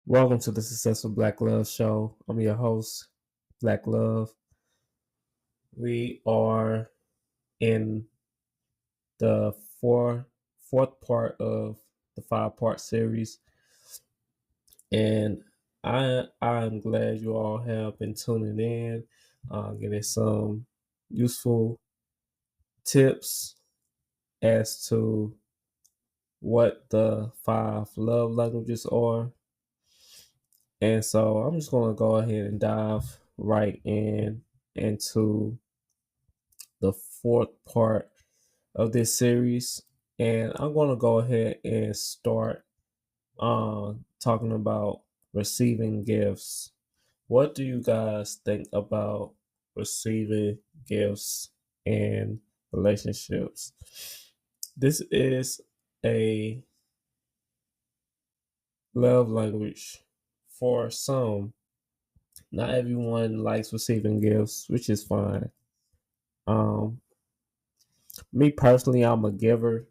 Welcome to the Successful Black Love Show. I'm your host, Black Love. We are in the fourth part of the 5-part series, and I'm glad you all have been tuning in, getting some useful tips as to what the 5 love languages are. And so I'm just going to go ahead and dive right into the fourth part of this series. And I'm going to go ahead and start talking about receiving gifts. What do you guys think about receiving gifts in relationships? This is a love language for some. Not everyone likes receiving gifts, which is fine. Um, Me personally, I'm a giver,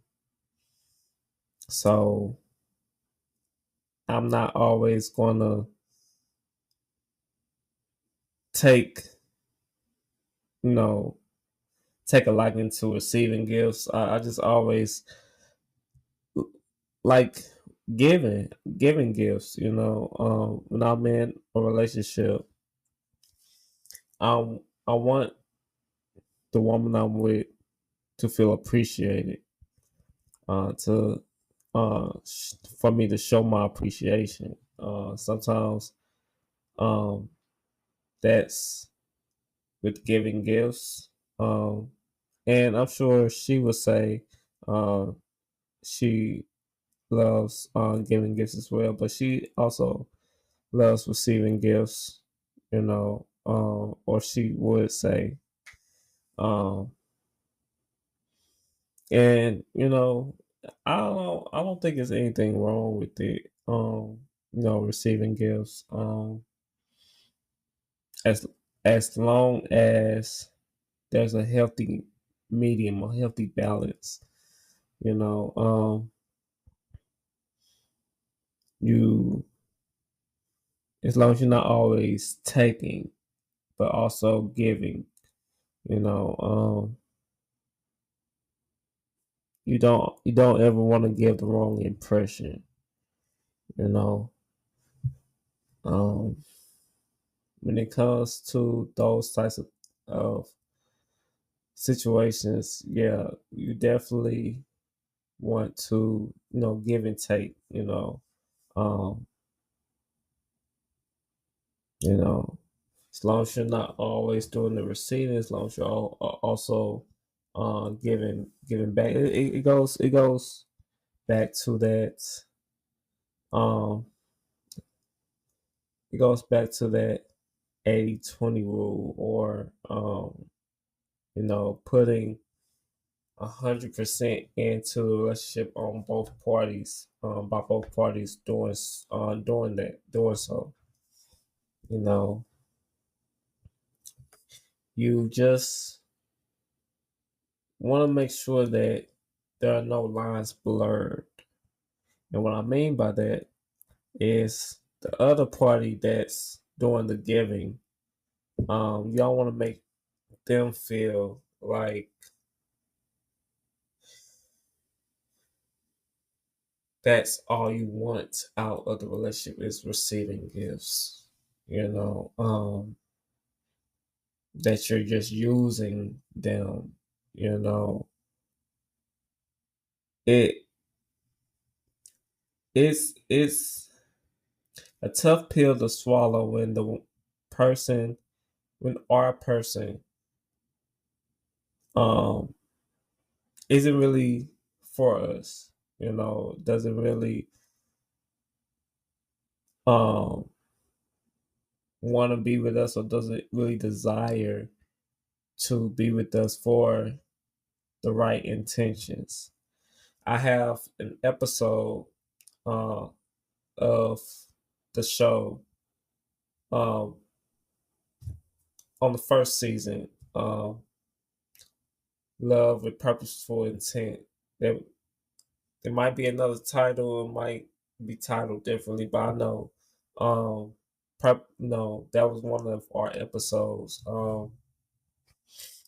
so I'm not always gonna take, you know, take a liking to receiving gifts. I just always like giving gifts. When I'm in a relationship, I want the woman I'm with to feel appreciated. To For me to show my appreciation. Sometimes um, that's with giving gifts. Um, and I'm sure she would say uh, she loves giving gifts as well, but she also loves receiving gifts, or she would say. Um, and I don't think there's anything wrong with it. Receiving gifts. As as long as there's a healthy medium, a healthy balance. You know, you as long as you're not always taking, but also giving. You know, you don't ever want to give the wrong impression. You know, um, when it comes to those types of situations, yeah, you definitely want to give and take. Um, you know, as long as you're not always doing the receiving, as long as you're also giving back, it goes back to that um it goes back to that 80-20 rule, or putting 100% into the relationship on both parties, by both parties doing so. You know, you just want to make sure that there are no lines blurred. And what I mean by that is the other party that's doing the giving, y'all want to make them feel like that's all you want out of the relationship is receiving gifts. You know, that you're just using them. You know, it it's a tough pill to swallow when person our person um isn't really for us, doesn't really um want to be with us, or doesn't really desire to be with us for the right intentions. I have an episode uh of the show um on the first season, Love with Purposeful Intent. There might be another title, it might be titled differently, but I know Um, no, that was one of our episodes.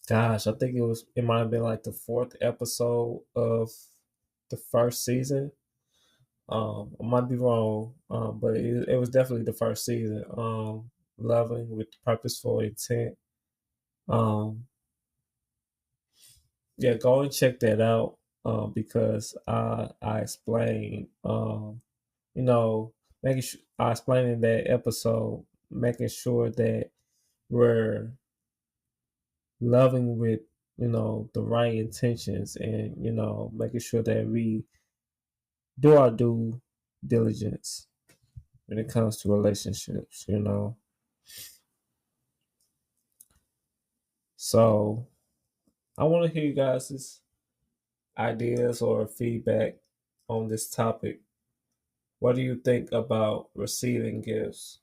Gosh, I think it might have been like the fourth episode of the first season. I might be wrong, but it was definitely the first season. Loving with purposeful intent. Um, yeah, go and check that out. Because I explained, you know, I explained in that episode, making sure that we're loving with the right intentions, and making sure that we do our due diligence when it comes to relationships. So I want to hear you guys' ideas or feedback on this topic. What do you think about receiving gifts?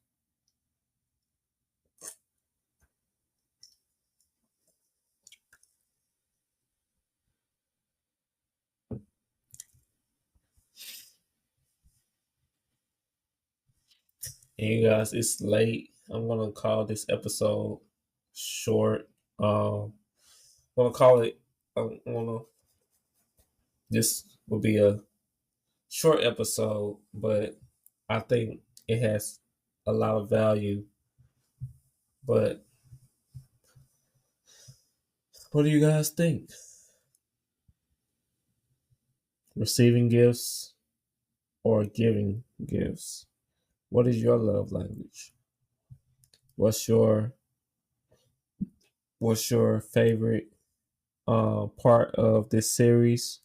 And you guys, it's late. I'm gonna call this episode short. I'm gonna call it. I'm gonna. This will be a short episode, but I think it has a lot of value. But what do you guys think? Receiving gifts or giving gifts? What is your love language? What's your What's your favorite part of this series?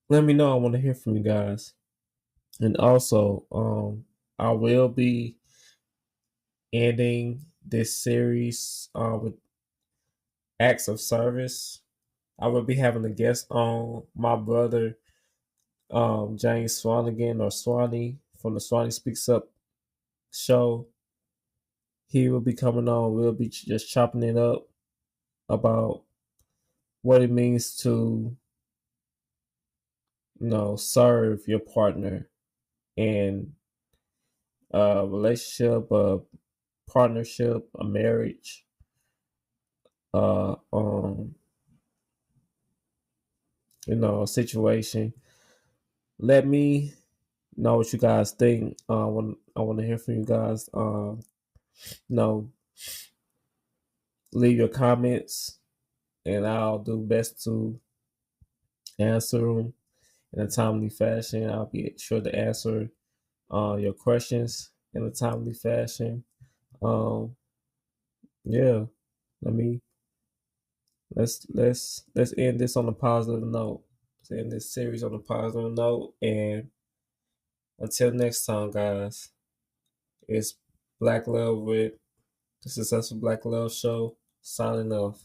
Let me know. I want to hear from you guys. And also, I will be ending this series with acts of service. I will be having a guest on, my brother, James Swanigan, or Swanee, from the Swanee Speaks Up show. He will be coming on. We'll be just chopping it up about what it means to, serve your partner in a relationship, a partnership, a marriage, uh, um, a situation. Let me know what you guys think. I want to hear from you guys. You know, leave your comments, and I'll do best to answer them in a timely fashion. I'll be sure to answer your questions in a timely fashion. Um, yeah, let me let's end this on a positive note. Let's end this series on a positive note, and until next time, guys, it's Black Love with the Successful Black Love Show signing off.